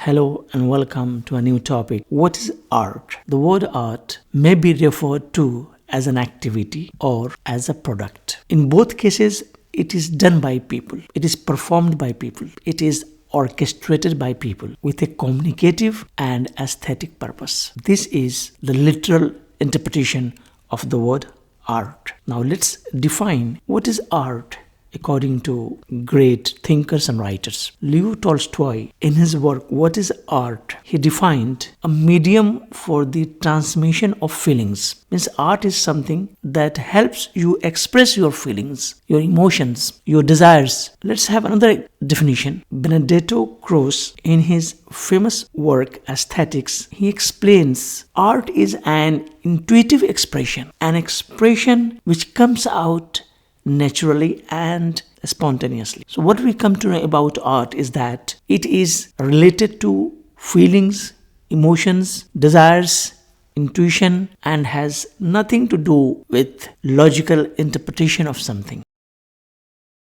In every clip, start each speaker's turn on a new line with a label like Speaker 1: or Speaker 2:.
Speaker 1: Hello and welcome to a new topic. What is art? The word art may be referred to as an activity or as a product. In both cases, it is done by people. It is performed by people. It is orchestrated by people with a communicative and aesthetic purpose. This is the literal interpretation of the word art. Now let's define what is art according to great thinkers and writers. Tolstoy, in his work What is Art, he defined a medium for the transmission of feelings. Means art is something that helps you express your feelings, your emotions, your desires. Let's have another definition. Benedetto Croce, in his famous work Aesthetics, he explains art is an intuitive expression, an expression which comes out naturally and spontaneously. So what we come to know about art is that it is related to feelings, emotions, desires, intuition, and has nothing to do with logical interpretation of something.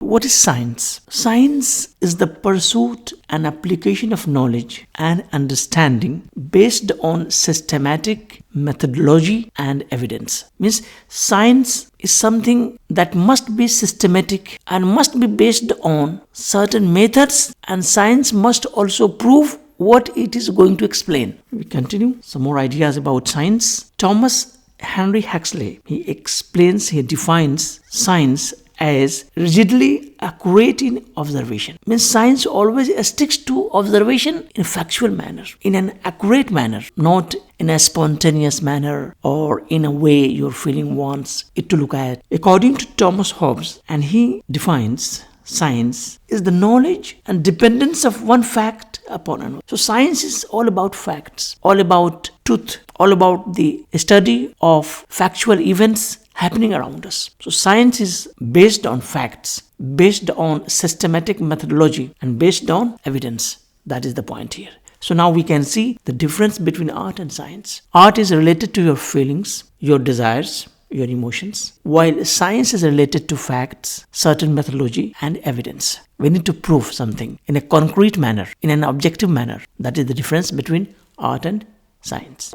Speaker 1: What is science? Science is the pursuit and application of knowledge and understanding based on systematic methodology and evidence. Means science is something that must be systematic and must be based on certain methods, and science must also prove what it is going to explain. We continue. Some more ideas about science. Thomas Henry Huxley, he defines science as rigidly accurate in observation. Means science always sticks to observation in a factual manner, in an accurate manner, not in a spontaneous manner or in a way your feeling wants it to look at. According to Thomas Hobbes, and he defines science is the knowledge and dependence of one fact upon another. So science is all about facts, all about truth, all about the study of factual events happening around us. So science is based on facts, based on systematic methodology, and based on evidence. That is the point here. So now we can see the difference between art and science. Art is related to your feelings, your desires, your emotions, while science is related to facts, certain methodology, and evidence. We need to prove something in a concrete manner, in an objective manner. That is the difference between art and science.